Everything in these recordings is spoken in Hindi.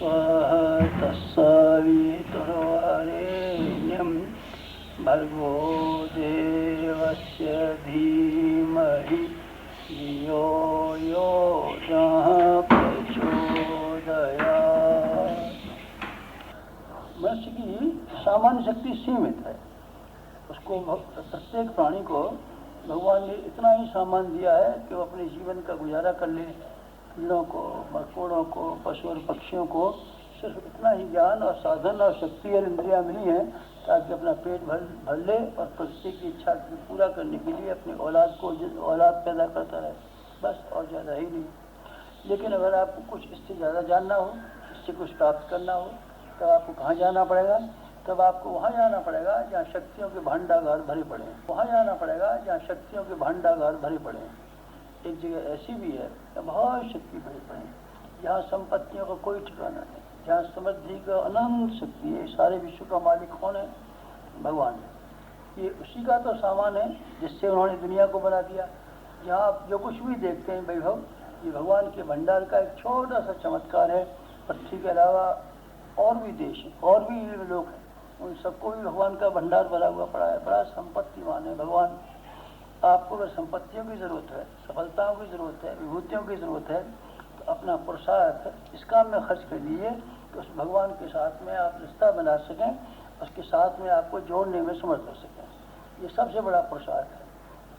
स्वाहा तत्सवितुर्वरेण्यं भर्गो देवस्य धीमहि धियो यो नः प्रचोदयात्। मनुष्य की सामान्य शक्ति सीमित है। उसको प्रत्येक प्राणी को भगवान ने इतना ही सामान दिया है कि वो अपने जीवन का गुजारा कर ले। कीड़ों को, मकोड़ों को, पशु और पक्षियों को सिर्फ इतना ही ज्ञान और साधन और शक्ति और इंद्रियां मिली हैं ताकि अपना पेट भर ले और प्रकृति की इच्छा को पूरा करने के लिए अपनी औलाद पैदा करता रहे, बस, और ज़्यादा ही नहीं। लेकिन अगर आपको कुछ इससे ज़्यादा जानना हो, इससे कुछ प्राप्त करना हो, तब आपको कहाँ जाना पड़ेगा? तब आपको वहाँ जाना पड़ेगा जहाँ शक्तियों के भांडागार भरे पड़े हैं। वहाँ जाना पड़ेगा जहाँ शक्तियों के भांडागार भरे पड़े हैं। एक जगह ऐसी भी है जहाँ बहुत शक्ति भरी पड़े हैं, जहाँ संपत्तियों का कोई ठिकाना नहीं, जहाँ समृद्धि का अनंत शक्ति है। सारे विश्व का मालिक कौन है? भगवान है। ये उसी का तो सामान है जिससे उन्होंने दुनिया को बना दिया। जहाँ आप जो कुछ भी देखते हैं वैभव, ये भगवान के भंडार का एक छोटा सा चमत्कार है। पृथ्वी के अलावा और भी देश हैं, और भी लोग हैं, उन सबको भी भगवान का भंडार भरा हुआ पड़ा है। बड़ा संपत्तिवान है भगवान। आपको अगर संपत्तियों की ज़रूरत है, सफलताओं की ज़रूरत है, विभूतियों की ज़रूरत है, तो अपना पुरुषार्थ इस काम में खर्च कर दीजिए कि उस भगवान के साथ में आप रिश्ता बना सकें, उसके साथ में आपको जोड़ने में समर्थ हो सकें। ये सबसे बड़ा पुरुषार्थ है।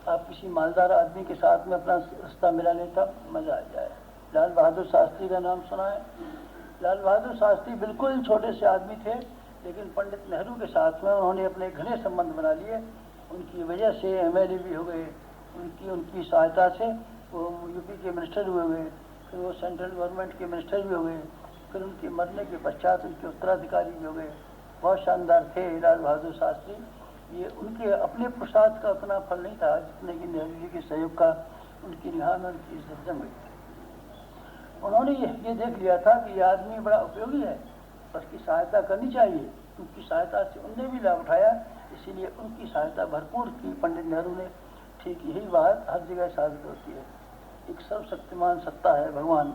आप किसी मालदार आदमी के साथ में अपना रिश्ता मिला लें तब मज़ा आ जाए। लाल बहादुर शास्त्री का नाम सुना है? लाल बहादुर शास्त्री बिल्कुल छोटे से आदमी थे, लेकिन पंडित नेहरू के साथ में उन्होंने अपने घने संबंध बना लिए। उनकी वजह से एमएलए भी हो गए, उनकी सहायता से वो यूपी के मिनिस्टर भी हो गए, फिर वो सेंट्रल गवर्नमेंट के मिनिस्टर भी हो गए, फिर उनके मरने के पश्चात उनके उत्तराधिकारी भी हो गए। बहुत शानदार थे लाल बहादुर शास्त्री। ये उनके अपने पुरुषार्थ का उतना फल नहीं था जितने कि नेहरू जी के सहयोग का उनकी निगाह में उनकी इज्जत जम गई थी। उन्होंने ये देख लिया था कि यह आदमी बड़ा उपयोगी है, उसकी सहायता करनी चाहिए। उनकी सहायता से उनने भी लाभ उठाया, इसीलिए उनकी सहायता भरपूर की पंडित नेहरू ने। ठीक यही बात हर जगह साबित होती है। एक सर्वशक्तिमान सत्ता है भगवान,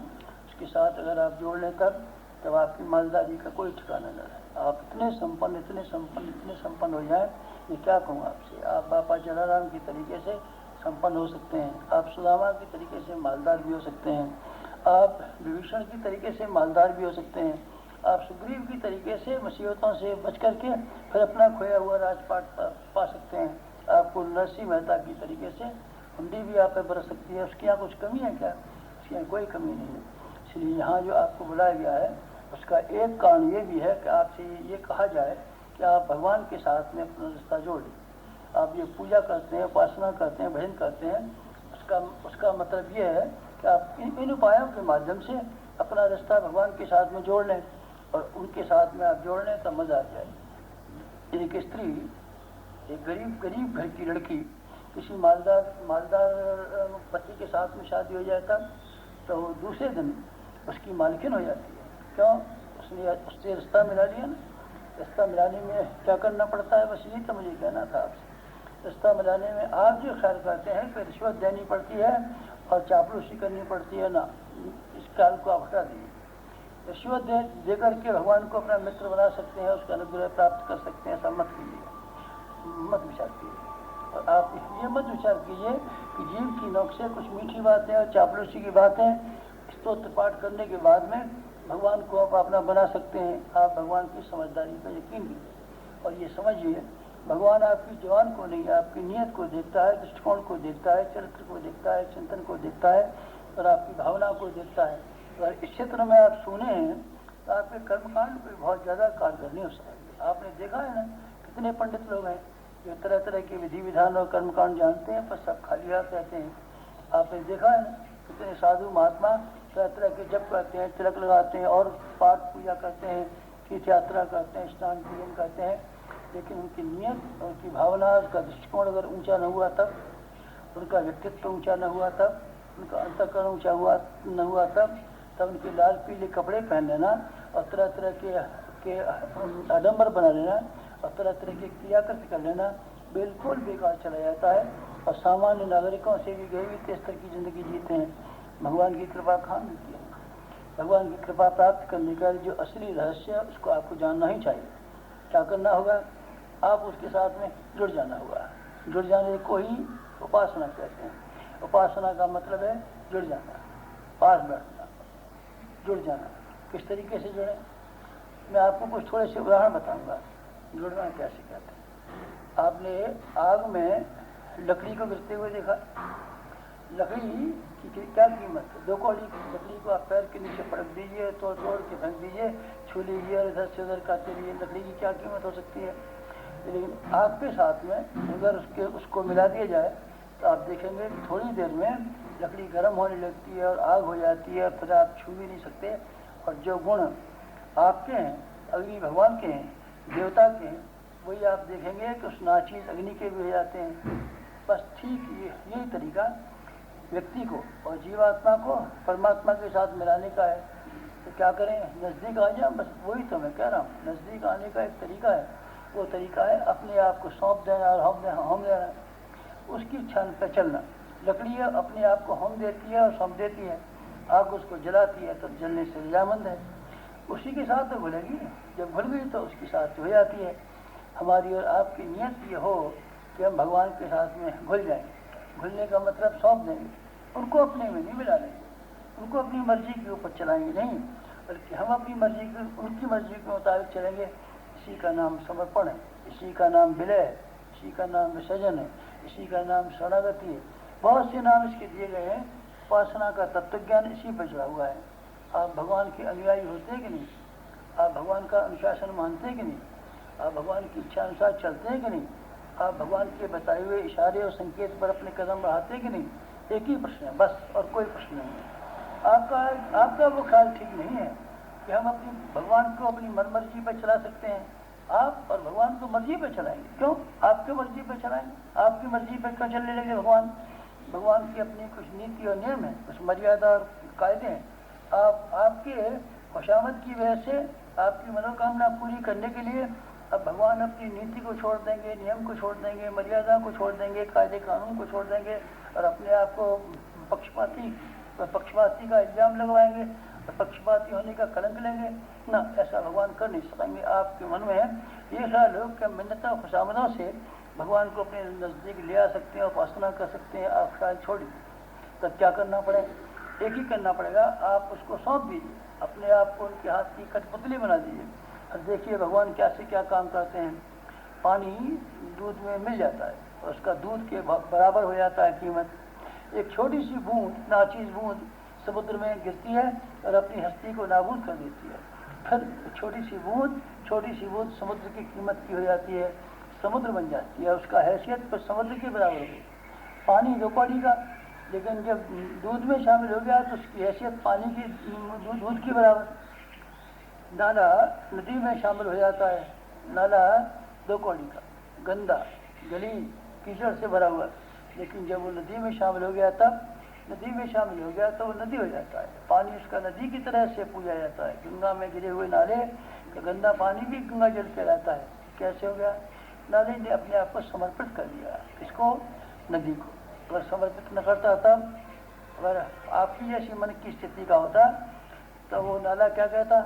उसके साथ अगर आप जोड़ लें तब आपकी मालदारी का कोई ठिकाना न रहे। आप इतने संपन्न हो जाएं, ये क्या कहूँ आपसे। आप बापा जलाराम की तरीके से संपन्न हो सकते हैं, आप सुदामा की तरीके से मालदार भी हो सकते हैं, आप विभीषण की तरीके से मालदार भी हो सकते हैं, आप सुग्रीव की तरीके से मुसीबतों से बच करके फिर अपना खोया हुआ राजपाट पा सकते हैं। आपको नरसिंह मेहता की तरीके से हुंडी भी आप पे बरस सकती है। उसके यहाँ कुछ कमी है क्या? उसके यहाँ कोई कमी नहीं है। इसलिए यहाँ जो आपको बुलाया गया है उसका एक कारण ये भी है कि आपसे ये कहा जाए कि आप भगवान के साथ में अपना रिश्ता जोड़ लें। आप ये पूजा करते हैं, उपासना करते हैं, भजन करते हैं, उसका मतलब ये है कि आप इन उपायों के माध्यम से अपना रिश्ता भगवान के साथ में जोड़ लें और उनके साथ में आप जोड़ लें तो मज़ा आ जाए। एक स्त्री, एक गरीब घर की लड़की किसी मालदार पति के साथ में शादी हो जाए तब तो दूसरे दिन उसकी मालकिन हो जाती है। क्यों? उससे रिश्ता मिला लिया ना। रिश्ता मिलाने में क्या करना पड़ता है? बस यही तो मुझे कहना था आपसे। रिश्ता मिलाने में आप जो ख्याल करते हैं कि रिश्वत देनी पड़ती है और चापलूसी करनी पड़ती है ना, इस ख्याल को आप हटा दीजिए। रिश्वत दे करके भगवान को अपना मित्र बना सकते हैं, उसका अनुग्रह प्राप्त कर सकते हैं, ऐसा मत कीजिए, मत विचार कीजिए। और आप ये मत विचार कीजिए कि जीव की नोक से कुछ मीठी बातें और चापलूसी की बातें स्तोत्र पाठ करने के बाद में भगवान को आप अपना बना सकते हैं। आप भगवान की समझदारी पर यकीन कीजिए और ये समझिए भगवान आपकी जवान को नहीं, आपकी नीयत को देखता है, दृष्टिकोण को देखता है, चरित्र को देखता है, चिंतन को देखता है और आपकी भावना को देखता है। अगर इस क्षेत्र में आप सुने हैं तो आपके कर्मकांड पर बहुत ज़्यादा कारगर नहीं हो सकेंगे। आपने देखा है ना, कितने पंडित लोग हैं जो तरह तरह के विधि विधान और कर्मकांड जानते हैं पर सब खाली हाथ रहते हैं। आपने देखा है ना, कितने साधु महात्मा तरह तरह के जप करते हैं, तिलक लगाते हैं और पाठ पूजा करते हैं, तीर्थ यात्रा करते हैं, स्नान पूजन करते हैं, लेकिन उनकी नीयत, उनकी भावना, उसका दृष्टिकोण अगर ऊंचा न हुआ तब, उनका व्यक्तित्व ऊंचा न हुआ तब, उनका अंतःकरण ऊंचा न हुआ तब उनके लाल पीले कपड़े पहन लेना और तरह तरह के आडम्बर बना लेना और तरह तरह के क्रियाकृत कर लेना बिल्कुल बेकार चला जाता है और सामान्य नागरिकों से भी गए हुए स्तर की ज़िंदगी जीते हैं। भगवान की कृपा कहाँ मिलती है? भगवान की कृपा प्राप्त करने का जो असली रहस्य है उसको आपको जानना ही चाहिए। क्या करना होगा? आप उसके साथ में जुड़ जाना होगा। जुड़ जाने को ही उपासना कहते हैं। उपासना का मतलब है जुड़ जाना, पास बैठना, जुड़ जाना। किस तरीके से जुड़े? मैं आपको कुछ थोड़े से उदाहरण बताऊंगा जुड़ना कैसे कहते हैं। आपने आग में लकड़ी को गिरते हुए देखा? लकड़ी की क्या कीमत है? 2 कौड़ी की लकड़ी को आप पैर के नीचे पटक दीजिए, तोड़ के फेंक दीजिए, छू लीजिए और इधर से उधर करते रहिए, लकड़ी की क्या कीमत हो सकती है? लेकिन आग के साथ में अगर उसको मिला दिया जाए तो आप देखेंगे कि थोड़ी देर में लकड़ी गर्म होने लगती है और आग हो जाती है, फिर आप छू भी नहीं सकते। और जो गुण आपके हैं, अग्नि भगवान के हैं, देवता के हैं, वही आप देखेंगे कि उस नाचीज अग्नि के भी हो जाते हैं। बस ठीक यही तरीका व्यक्ति को और जीवात्मा को परमात्मा के साथ मिलाने का है। तो क्या करें? नज़दीक आ जाए। बस वही तो मैं कह रहा हूँ, नज़दीक आने का एक तरीका है। वो तरीका है अपने आप को सौंप देना और हम देना, उसकी इच्छा पर चलना। लकड़ी अपने आप को हम देती है और सौंप देती है, आग उसको जलाती है तो जलने से रजामंद है। उसी के साथ तो घुलेगी, जब घुल गई तो उसके साथ हो जाती है। हमारी और आपकी नियत ये हो कि हम भगवान के साथ में घुल जाएं। घुलने का मतलब सौंप देंगे, उनको अपने में नहीं मिला लेंगे, उनको अपनी मर्जी के ऊपर चलाएंगे नहीं, बल्कि हम अपनी मर्जी के उनकी मर्जी के मुताबिक चलेंगे। इसी का नाम समर्पण है, इसी का नाम विलय है, इसी का नाम विसर्जन है, इसी का नाम शरणागति है। बहुत से नाम इसके दिए गए हैं। उपासना का तत्व ज्ञान इसी पर जुड़ा हुआ है। आप भगवान के अनुयायी होते हैं कि नहीं? आप भगवान का अनुशासन मानते हैं कि नहीं? आप भगवान की इच्छा अनुसार चलते हैं कि नहीं? आप भगवान के बताए हुए इशारे और संकेत पर अपने कदम बढ़ाते हैं कि नहीं? एक ही प्रश्न है बस, और कोई प्रश्न नहीं है। आपका वो ख्याल ठीक नहीं है कि हम अपनी भगवान को अपनी मनमर्जी पर चला सकते हैं। आप और भगवान को मर्जी पर चलाएंगे। क्यों आपकी मर्जी पर चलाएंगे? आपकी मर्जी पर क्यों चलने लगे? भगवान की अपनी कुछ नीति और नियम है, कुछ मर्यादा और कायदे हैं। आपके खुशामद की वजह से, आपकी मनोकामना पूरी करने के लिए अब भगवान अपनी नीति को छोड़ देंगे, नियम को छोड़ देंगे, मर्यादा को छोड़ देंगे, कायदे कानून को छोड़ देंगे और अपने आप को पक्षपाती का इल्जाम लगवाएंगे और पक्षपाती होने का कलंक लेंगे ना। ऐसा भगवान कर नहीं सकेंगे। आपके मन में ये ख्याल हो कि मिन्नतों खुशामदों से भगवान को अपने नज़दीक ले आ सकते हैं, उपासना कर सकते हैं। आप ख्याल छोड़िए। तब क्या करना पड़े? एक ही करना पड़ेगा, आप उसको सौंप दीजिए, अपने आप को उनके हाथ की कठपुतली बना दीजिए और देखिए भगवान कैसे क्या काम करते हैं। पानी दूध में मिल जाता है और उसका दूध के बराबर हो जाता है कीमत। एक छोटी सी बूंद, नाचीज बूंद समुद्र में गिरती है और अपनी हस्ती को नाबूद कर देती है। फिर छोटी सी बूंद समुद्र की कीमत की हो जाती है, समुद्र बन जाती है। उसका हैसियत पर समुद्र के बराबर हो। पानी 2 कौड़ी का, लेकिन जब दूध में शामिल हो गया तो उसकी हैसियत पानी की दूध के बराबर। नाला नदी में शामिल हो जाता है, नाला 2 कौड़ी का, गंदा, गली, कीचड़ से भरा हुआ, लेकिन जब वो नदी में शामिल हो गया तो वो नदी हो जाता है। पानी उसका नदी की तरह से पूजा जाता है। गंगा में गिरे हुए नाले का गंदा पानी भी गंगा जल कहलाता है। कैसे हो गया? नाले ने अपने आप को समर्पित कर दिया। किसको? नदी को। अगर समर्पित न करता तब, अगर आपकी जैसी मन की स्थिति का होता तो वो नाला क्या कहता?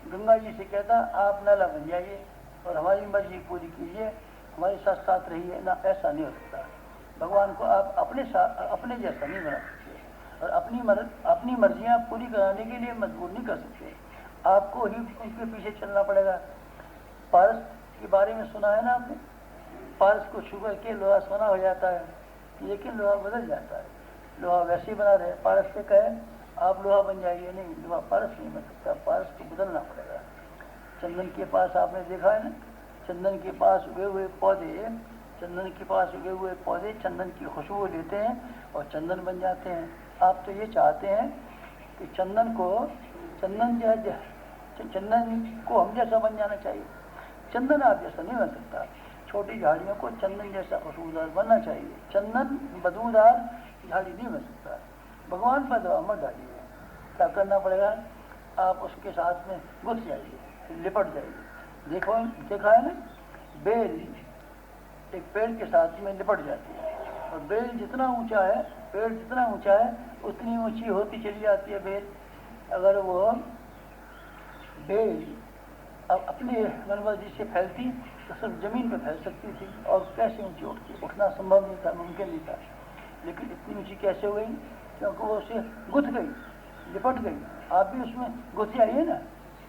गंगा जी से कहता आप नाला बन जाइए और हमारी मर्जी पूरी कीजिए, हमारे साथ साथ रहिए ना। ऐसा नहीं हो सकता। भगवान को आप अपने जैसा नहीं बना सकते और अपनी मर्जियाँ पूरी कराने के लिए मजबूर नहीं कर सकते। आपको ही उनके पीछे चलना पड़ेगा। पारस के बारे में सुना है ना आपने? पारस को छू करके लोहा सोना हो जाता है, लेकिन लोहा बदल जाता है। लोहा वैसे ही बना रहे। पारस से कहे आप लोहा बन जाइए, नहीं, लोहा पारस नहीं बन सकता। पारस को बदलना पड़ेगा। चंदन के पास आपने देखा है ना, चंदन के पास उगे हुए पौधे चंदन की खुशबू लेते हैं और चंदन बन जाते हैं। आप तो ये चाहते हैं कि चंदन को हम जैसा बन जाना चाहिए। चंदन आप जैसा नहीं बन सकता। छोटी झाड़ियों को चंदन जैसा खुशबूदार बनना चाहिए। चंदन बदबूदार झाड़ी नहीं बन सकता। भगवान पर दवा मत डालिए। क्या करना पड़ेगा? आप उसके साथ में घुस जाइए, लिपट जाइए। देखा है ना, बेल एक पेड़ के साथ में लिपट जाती है और पेड़ जितना ऊंचा है उतनी ऊंची होती चली जाती है बेल। अगर वो बेल अब अपने मनमर्जी से फैलती तो सिर्फ जमीन पर फैल सकती थी, और कैसे ऊंची उठती, उठना संभव नहीं था, मुमकिन नहीं था। लेकिन इतनी ऊंची कैसे हो गई? क्योंकि वो उसे गुथ गई, लिपट गई। आप भी उसमें गुथ जाइए ना,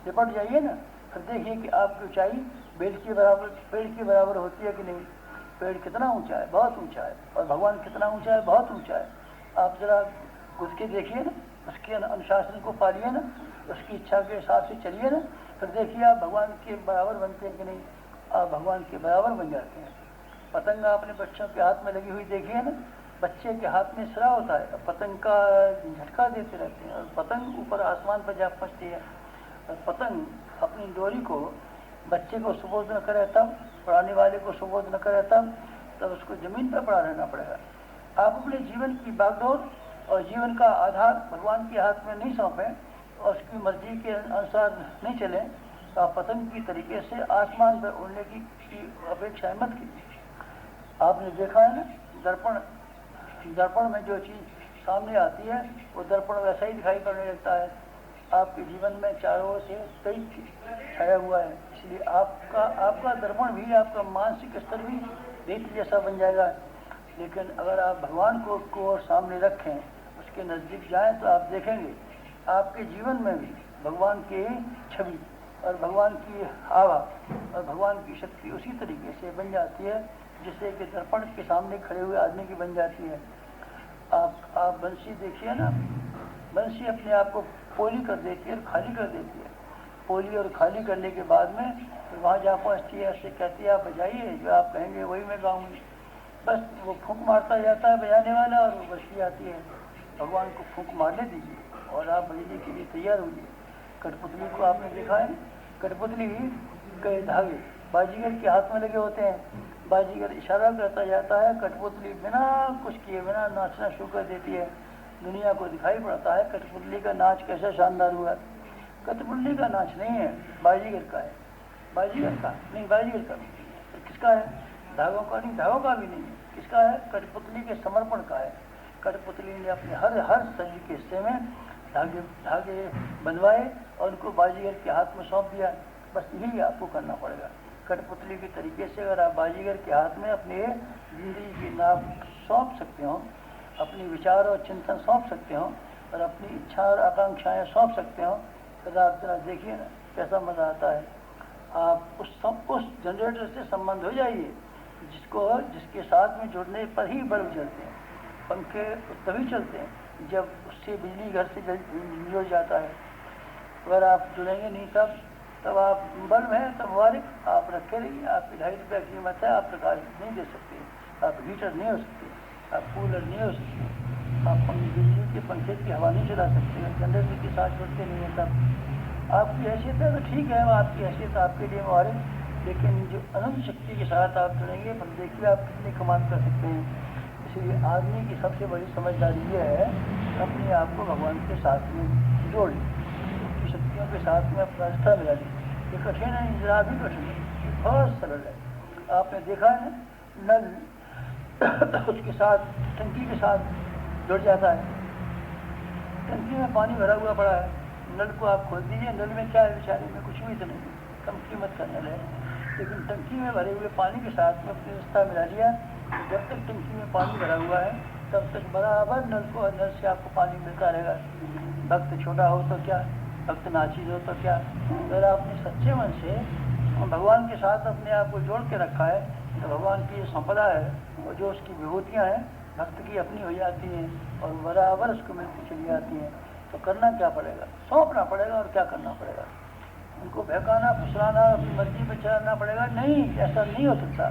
लिपट जाइए ना, फिर देखिए कि आपकी ऊंचाई पेड़ के बराबर होती है कि नहीं। पेड़ कितना ऊंचा है? बहुत ऊंचा है। और भगवान कितना ऊंचा है? बहुत ऊंचा है। आप जरा गुथ के देखिए ना, उसके अनुशासन को पालिए ना, उसकी इच्छा के हिसाब से चलिए ना, फिर देखिए आप भगवान के बराबर बनते हैं कि नहीं। आप भगवान के बराबर बन जाते हैं। पतंग अपने बच्चों के हाथ में लगी हुई देखिए ना, बच्चे के हाथ में सिरा होता है, पतंग का झटका देते रहते हैं और पतंग ऊपर आसमान पर जा पहुँचती है। और पतंग अपनी डोरी को बच्चे को सुबोध न करे तब, पढ़ाने वाले को सुबोध न करे तब उसको जमीन पर पड़ा रहना पड़ेगा। आप अपने जीवन की बागडोर और जीवन का आधार भगवान के हाथ में नहीं सौंपें और उसकी मर्जी के अनुसार नहीं चलें, तो आप पतंग की तरीके से आसमान पर उड़ने की अपेक्षा मत कीजिए। आपने देखा है ना, दर्पण में जो चीज़ सामने आती है वो दर्पण वैसा ही दिखाई पड़ने लगता है। आपके जीवन में चारों ओर से कई छाया हुआ है, इसलिए आपका दर्पण भी, आपका मानसिक स्तर भी रेत जैसा बन जाएगा। लेकिन अगर आप भगवान को सामने रखें, उसके नज़दीक जाएं, तो आप देखेंगे आपके जीवन में भी भगवान की छवि और भगवान की आवा और भगवान की शक्ति उसी तरीके से बन जाती है जिससे कि दर्पण के सामने खड़े हुए आदमी की बन जाती है। आप बंसी देखिए ना, बंसी अपने आप को पोली कर देती है और खाली कर देती है। पोली और खाली करने के बाद में तो वहाँ जा पहुँचती है, उससे कहती है आप बजाइए, जो आप कहेंगे वही मैं गाऊँगी। बस वो फूंक मारता जाता है बजाने वाला और वो बजती आती है। भगवान को फूंक मारने दीजिए और आप बजने के लिए तैयार होइए। कठपुतली को आपने देखा है, कठपुतली के धागे बाजीगर के हाथ में लगे होते हैं। बाजीगर इशारा करता जाता है, कठपुतली बिना कुछ किए बिना नाचना शुरू कर देती है। दुनिया को दिखाई पड़ता है कठपुतली का नाच कैसा शानदार हुआ। कठपुतली का नाच नहीं है, बाजीगर का है। बाजीगर का नहीं, बाजीगर का तो किसका है? धागों का नहीं, धागों का भी नहीं है। किसका है? कठपुतली के समर्पण का है। कठपुतली ने अपने हर शरीर के हिस्से में धागे बनवाए और उनको बाजीगर के हाथ में सौंप दिया। बस यही आपको करना पड़ेगा। कठपुतली के तरीके से अगर आप बाजीगर के हाथ में अपने जिंदगी की नाव सौंप सकते हो, अपने विचार और चिंतन सौंप सकते हो और अपनी इच्छा और आकांक्षाएं सौंप सकते हो, तो आप जरा देखिए ना कैसा मज़ा आता है। आप उस जनरेटर से संबंध हो जाइए जिसके साथ में जुड़ने पर ही बल्ब जलते हैं। पंखे तभी चलते हैं जब उससे बिजली घर से जुड़ जाता है। अगर आप जुड़ेंगे नहीं तब आप बल्ब हैं तब मुबारक, आप रखे रहिए। आपकी 2.5 रुपये कीमत है, आप प्रकाश नहीं दे सकते, आप हीटर नहीं हो सकते, आप कूलर नहीं हो सकते, आप बिजली के पंखे की हवा नहीं चला सकते, जनरेटर के साथ जुड़ते नहीं हैं। तब आपकी हैसियत है तो ठीक है, आपकी हैसियत आपके लिए मुबारक, लेकिन जो अनंत शक्ति के साथ आप जुड़ेंगे पर देखिए आप कितनी कमाल कर सकते हैं। इसलिए आदमी की सबसे बड़ी समझदारी ये है अपने आप को भगवान के साथ में जोड़ लें, उसकी शक्तियों के साथ में अपना रिश्ता मिला लें। ये कठिन है, जरा भी कठिन है, बहुत सरल है। आपने देखा है नल उसके साथ टंकी के साथ जुड़ जाता है। टंकी में पानी भरा हुआ पड़ा है, नल को आप खोल दीजिए, नल में क्या है बेचारे में कुछ भी तो नहीं, कम कीमत का नल है, लेकिन टंकी में भरे हुए पानी के साथ में अपने रिश्ता मिला लिया। जब तक टंकी में पानी भरा हुआ है तब तक बराबर नल से आपको पानी मिलता रहेगा। भक्त छोटा हो तो क्या, भक्त नाचीज हो तो क्या, अगर आपने सच्चे मन से भगवान के साथ अपने आप को जोड़ के रखा है तो भगवान की जो संपदा है और जो उसकी विभूतियाँ हैं भक्त की अपनी हो जाती हैं और बराबर उसको मिलती चली जाती हैं। तो करना क्या पड़ेगा? सौंपना पड़ेगा। और क्या करना पड़ेगा? उनको बहकाना, फुसलाना, अपनी मर्जी पर चलाना पड़ेगा? नहीं, ऐसा नहीं हो सकता।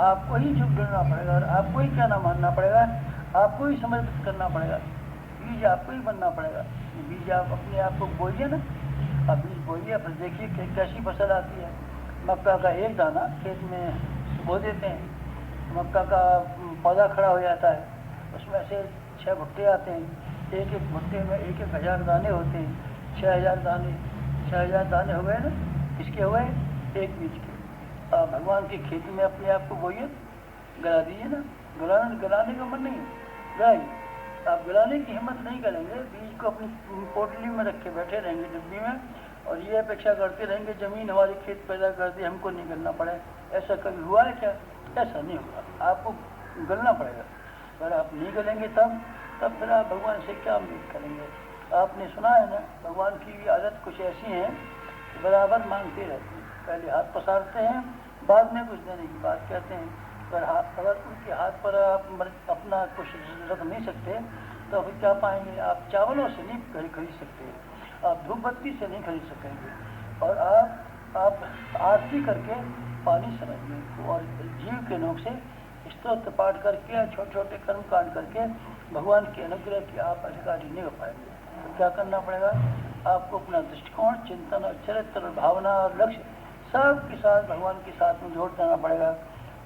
आपको ही झुक ढूंढना पड़ेगा और आपको ही क्या ना मानना पड़ेगा, आपको ही समर्पित करना पड़ेगा। बीज आपको ही बनना पड़ेगा। बीज आप अपने आप को बोइए ना, आप बीज बोइए, फिर देखिए कि कैसी फसल आती है। मक्का का एक दाना खेत में बो देते हैं, मक्का का पौधा खड़ा हो जाता है, उसमें से 6 भुट्टे आते हैं, एक एक भुट्टे में 1,000 दाने होते हैं। 6,000 दाने हो गए ना, किसके हुए? एक बीज के। भगवान की खेती में अपने आप को बोइए, गला दीजिए ना, गलाने का मन नहीं, गलाइए। आप गलाने की हिम्मत नहीं करेंगे, बीज को अपनी पोटली में रख के बैठे रहेंगे डिब्बी में, और ये अपेक्षा करते रहेंगे जमीन हमारी खेत पैदा कर दी, हमको नहीं गलना पड़े। ऐसा कभी हुआ है क्या? ऐसा नहीं होगा, आपको गलना पड़ेगा। अगर आप नहीं गलेंगे तब फिर आप भगवान से क्या उम्मीद करेंगे? आपने सुना है ना, भगवान की आदत कुछ ऐसी है कि बराबर मांगते रहते हैं। पहले हाथ पसारते हैं, बाद में कुछ देने की बात कहते हैं। अगर उनके हाथ पर आप अपना कुछ रख नहीं सकते तो फिर क्या पाएंगे? आप चावलों से नहीं खरीद सकते, आप धूप बत्ती से नहीं खरीद सकेंगे, और आप आरती करके पानी समझिए, और जीव के नोक से स्तोत्र पाठ करके, छोटे छोटे कर्म कांड करके भगवान के अनुग्रह की आप अधिकारी नहीं हो पाएंगे। तो क्या करना पड़ेगा? आपको अपना दृष्टिकोण, चिंतन और चरित्र, भावना और लक्ष्य सब के साथ भगवान के साथ में जोड़ देना पड़ेगा।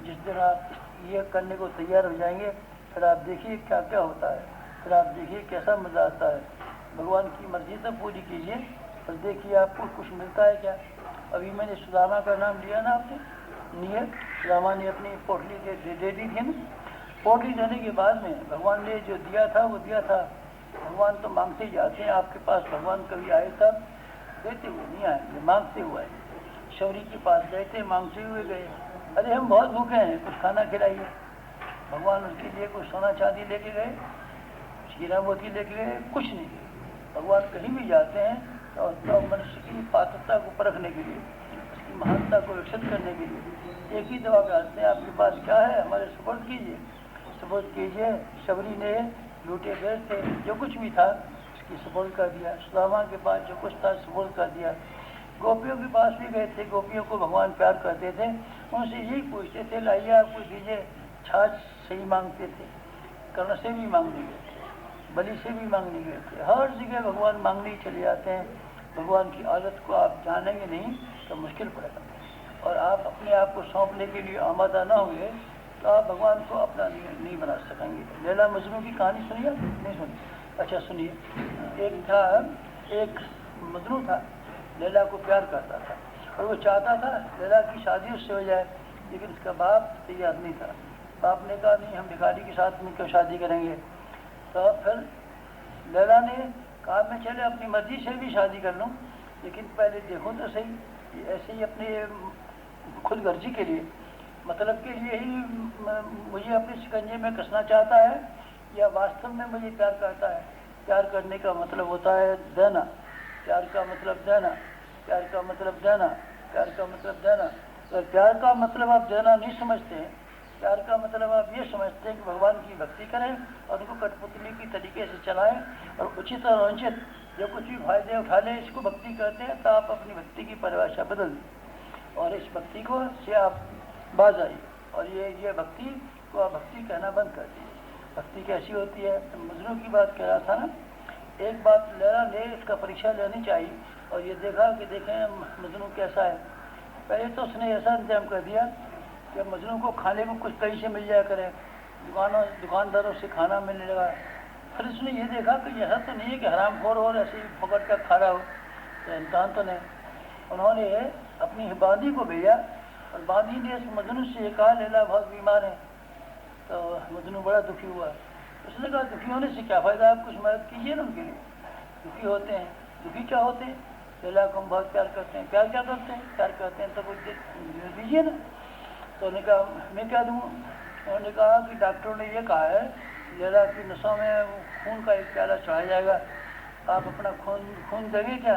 जिस दिन आप ये करने को तैयार हो जाएंगे, फिर आप देखिए क्या क्या होता है, फिर आप देखिए कैसा मजा आता है। भगवान की मर्जी तो पूरी कीजिए, पर देखिए आपको कुछ मिलता है क्या। अभी मैंने सुदामा का नाम लिया ना आपने, नियत सुदामा ने अपनी पोटली दे दी थी ना। पोटली देने के बाद में भगवान ने जो दिया था वो दिया था। भगवान तो मांगते ही जाते हैं, आपके पास भगवान कभी आए तब देते हुए नहीं आए, मांगते हुए आए। शौरी के पास गए थे, मांगते हुए गए, अरे हम बहुत भूखे हैं, कुछ खाना खिलाइए। भगवान उसके लिए कुछ सोना चांदी लेके गए, हीरा मोती लेके गए, कुछ नहीं। भगवान कहीं भी जाते हैं तो मनुष्य की पात्रता को परखने के लिए, उसकी महानता को विकसित करने के लिए एक ही दवा कहते हैं, आपके पास क्या है, हमारे सुपुर्द कीजिए, सुपुर्द कीजिए। शबरी ने लूटे गए थे, जो कुछ भी था उसकी सुपुर्द कर दिया। सुदामा के पास जो कुछ था सुपुर्द कर दिया। गोपियों के पास भी गए थे, गोपियों को भगवान प्यार करते थे, उनसे यही पूछते थे, लाइए आप कुछ दीजिए। छाछ से ही मांगते थे, कर्ण से भी मांगने गए थे, बलि से भी मांगने गए थे, हर जगह भगवान मांगने ही चले जाते हैं। भगवान की आदत को आप जानेंगे नहीं तो मुश्किल पड़ेगा, और आप अपने आप को सौंपने के लिए आमादा ना हुए तो आप भगवान को अपना नहीं बना सकेंगे। लैला मजनू की कहानी सुनिए? नहीं सुनी? अच्छा सुनिए। एक मजनू था, लैला को प्यार करता था, और वो चाहता था लैला की शादी उससे हो जाए, लेकिन उसका बाप तैयार नहीं था। बाप ने कहा नहीं, हम भिखारी के साथ में क्यों शादी करेंगे। तो फिर लैला ने कहा मैं चले अपनी मर्जी से भी शादी कर लूँ, लेकिन पहले देखो तो सही, ऐसे ही अपने खुद गर्जी के लिए, मतलब के लिए ही मुझे अपने शिकंजे में कसना चाहता है, या वास्तव में मुझे प्यार करता है। प्यार करने का मतलब होता है देना, प्यार का मतलब देना, प्यार का मतलब देना, प्यार का मतलब देना। तो प्यार का मतलब आप देना नहीं समझते हैं, प्यार का मतलब आप ये समझते हैं कि भगवान की भक्ति करें और उनको कठपुतली की तरीके से चलाएं, और उचित और अनुचित जो कुछ भी फायदे उठा लें, इसको भक्ति कहते हैं। तो आप अपनी भक्ति की परिभाषा बदल दें और इस भक्ति को से आप बाज आइए, और ये भक्ति को आप भक्ति कहना बंद कर दीजिए। भक्ति कैसी होती है? तो मजनू की बात कह रहा था ना, एक बात लैला ने इसका परीक्षा लेनी चाहिए, और ये देखा कि देखें मजनू कैसा है। पहले तो उसने ऐसा इंतजाम कर दिया कि मजनू को खाने को कुछ कहीं से मिल जाया करे, दुकानदारों से खाना मिलने लगा। फिर उसने ये देखा कि ऐसा तो नहीं है कि हरामखोर और ऐसे ही पकड़ कर खा रहा हो, तो इम्तहान तो नहीं। उन्होंने अपनी बांदी को भेजा, और बांदी ने इस मजनू से कहा लैला बहुत बीमार है। तो मजनू बड़ा दुखी हुआ। उसने कहा दुखी होने से क्या फ़ायदा, आप कुछ मदद कीजिए ना उनके लिए। दुखी होते हैं, दुखी क्या होते हैं? लैला को हम बहुत प्यार करते हैं। प्यार क्या करते हैं? प्यार करते हैं तो कुछ दीजिए ना। तो उन्होंने कहा मैं क्या दूँ? उन्होंने कहा कि डॉक्टरों ने ये कहा है लैला की नसों में खून का एक प्याला चढ़ाया जाएगा, आप अपना खून देंगे क्या,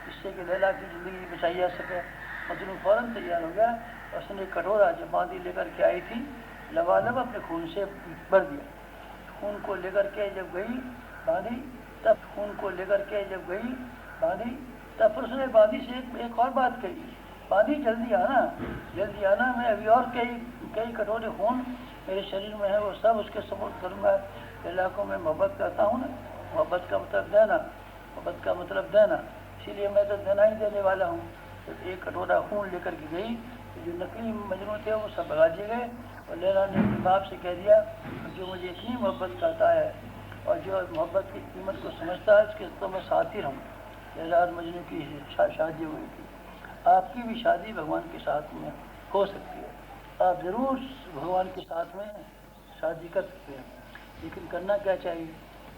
जिससे कि लैला की ज़िंदगी बचाई जा सके। मजनू फ़ौरन तैयार हो गया। उसने कटोरा जब बांदी लेकर के आई थी, लबालब अपने खून से भर दिया। खून को लेकर के जब गई बांधी, तब खून को लेकर के जब गई बांधी, तब फिर उसने बांधी से एक और बात कही, बांधी जल्दी आना, मैं अभी और कई कटोरे खून मेरे शरीर में है, वो सब उसके सपोर्ट करूँगा। लैला को मैं मोहब्बत करता हूँ ना, मोहब्बत का मतलब देना, मोहब्बत का मतलब देना, इसीलिए मैं तो देना ही देने वाला हूँ। तो एक कटोरा खून लेकर के गई, तो जो नकली मजनू थे वो सब भगा दिए गए, और लैला ने अपने बाप से कह दिया जो मुझे इतनी मोहब्बत करता है और जो मोहब्बत की कीमत को समझता है, उसके तो मैं साथ ही रहूँ। लैला और मजनू की शादी हुई थी। आपकी भी शादी भगवान के साथ में हो सकती है, आप ज़रूर भगवान के साथ में शादी कर सकते हैं, लेकिन करना क्या चाहिए?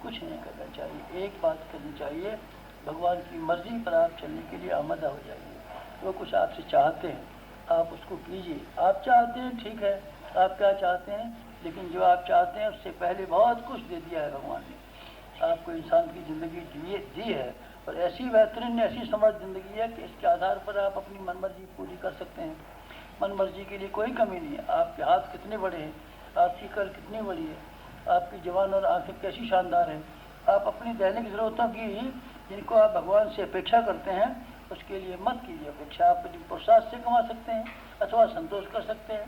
कुछ नहीं करना चाहिए। एक बात करनी चाहिए, भगवान की मर्जी पर आप चलने के लिए आमदा हो जाइए। वो कुछ आपसे चाहते हैं, आप उसको कीजिए। आप चाहते हैं, ठीक है, आप क्या चाहते हैं, लेकिन जो आप चाहते हैं उससे पहले बहुत कुछ दे दिया है भगवान ने। आपको इंसान की ज़िंदगी दी है, और ऐसी बेहतरीन, ऐसी समझ ज़िंदगी है कि इसके आधार पर आप अपनी मनमर्जी पूरी कर सकते हैं। मनमर्जी के लिए कोई कमी नहीं है। आपके हाथ कितने बड़े हैं, आपकी कल कितनी बड़ी है, आपकी जवान और आंखें कैसी शानदार हैं। आप अपनी दैनिक ज़रूरतों की, जिनको आप भगवान से अपेक्षा करते हैं, उसके लिए मत कीजिए अपेक्षा। आप अपनी पुरुषार्थ से कमा सकते हैं, अथवा संतोष कर सकते हैं,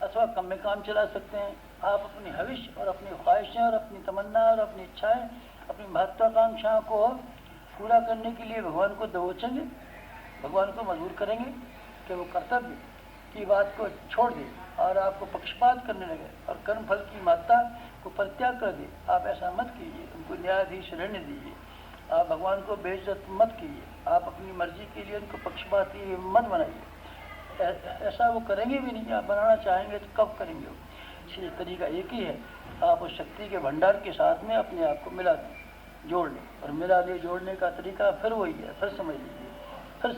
अथवा कम में काम चला सकते हैं। आप अपनी हविष्य और अपनी ख्वाहिशें और अपनी तमन्ना और अपनी इच्छाएं, अपनी महत्वाकांक्षाओं को पूरा करने के लिए भगवान को दबोचेंगे, भगवान को मजबूर करेंगे कि वो कर्तव्य की बात को छोड़ दे और आपको पक्षपात करने लगे और कर्म फल की महत्ता को परित्याग कर दे। आप ऐसा मत कीजिए। उनको न्यायाधीश रहने दीजिए। आप भगवान को बेइज्जत मत कीजिए। आप अपनी मर्जी के लिए उनको पक्षपाती मत बनाइए। ऐसा वो करेंगे भी नहीं। आप बनाना चाहेंगे तो कब करेंगे वो? इसलिए तरीका एक ही है, आप उस शक्ति के भंडार के साथ में अपने आप को मिला दें, जोड़ लें। और मिला ले जोड़ने का तरीका फिर वही है। फिर समझ लीजिए, फिर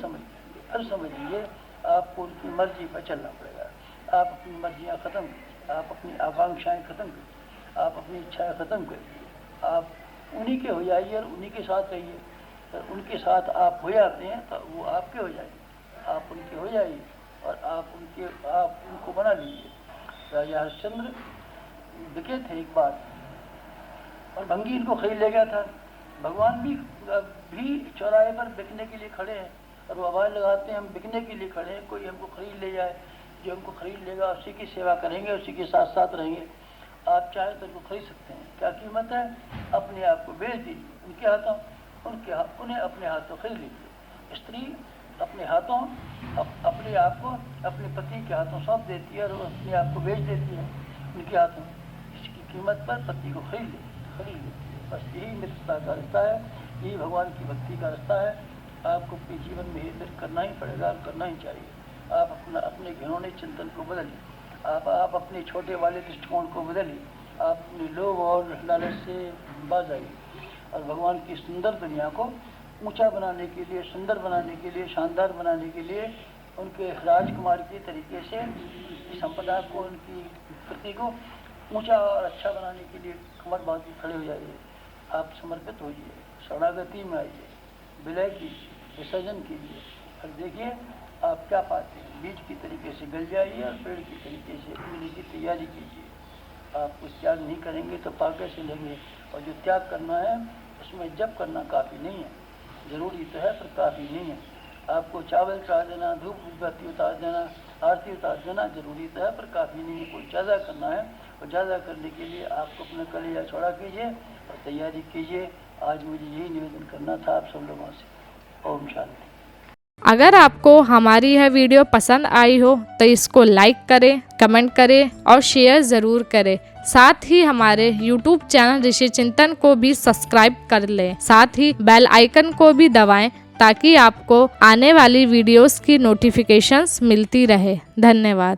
समझ लीजिए, आपको उनकी मर्जी पर चलना पड़ेगा। आप अपनी मर्जियाँ ख़त्म कीजिए, आप अपनी आकांक्षाएँ ख़त्म कीजिए, आप अपनी इच्छाएँ ख़त्म करिए। आप उन्हीं के हो जाइए और उन्हीं के साथ रहिए। तो उनके साथ आप हो जाते हैं तो वो आपके हो जाएंगे। आप उनके हो जाइए और आप उनको बना लीजिए। राजा हरिश्चंद्र बिके थे एक बार, और भंगी इनको खरीद ले गया था। भगवान भी चौराहे पर बिकने के लिए खड़े हैं, और वो आवाज़ लगाते हैं, हम बिकने के लिए खड़े हैं, कोई हमको खरीद ले जाए। जो हमको खरीद लेगा उसी की सेवा करेंगे, उसी के साथ साथ रहेंगे। आप चाहें तो उनको खरीद सकते हैं। क्या कीमत है? अपने आप को बेच दीजिए उनके हाथों, उन्हें अपने हाथों खरीद लीजिए। स्त्री अपने हाथों अपने आप को अपने पति के हाथों सौंप देती है और अपने आप को बेच देती है उनके हाथों। इसकी कीमत पर पति को खरीद लेती है। बस यही मित्रता का रास्ता है, यही भगवान की भक्ति का रास्ता है। आपको अपने जीवन में ये करना ही पड़ेगा और करना ही चाहिए। आप अपने घिनौने चिंतन को बदलिए। आप अपने छोटे वाले दृष्टिकोण को बदलिए। आप अपने लोभ और लालच से बाज आइए और भगवान की सुंदर दुनिया को ऊंचा बनाने के लिए, सुंदर बनाने के लिए, शानदार बनाने के लिए, उनके राजकुमार के तरीके से संपदा को, उनकी कृति को ऊंचा और अच्छा बनाने के लिए कमर बांध के खड़े हो जाइए। आप समर्पित होइए, शरणागति में आइए, विलय कीजिए, विसर्जन कीजिए और देखिए आप क्या पाते हैं। बीज की तरीके से गल जाइए और पेड़ की तरीके से उगने की तैयारी कीजिए। आप कुछ त्याग नहीं करेंगे तो पा कैसे लेंगे? और जो त्याग करना है उसमें जप करना काफ़ी नहीं है, ज़रूरी तो है पर काफ़ी नहीं है। आपको चावल चढ़ा देना, धूप बत्ती उतार देना, आरती उतार देना ज़रूरी तो है पर काफ़ी नहीं है। कोई ज़्यादा करना है और ज़्यादा करने के लिए आपको अपना कलेजा छोड़ा कीजिए और तैयारी कीजिए। आज मुझे यही निवेदन करना था आप सब लोगों से। ओम शांति। अगर आपको हमारी यह वीडियो पसंद आई हो तो इसको लाइक करें, कमेंट करें और शेयर ज़रूर करें। साथ ही हमारे YouTube चैनल ऋषि चिंतन को भी सब्सक्राइब कर लें। साथ ही बेल आइकन को भी दबाएं ताकि आपको आने वाली वीडियोस की नोटिफिकेशंस मिलती रहे। धन्यवाद।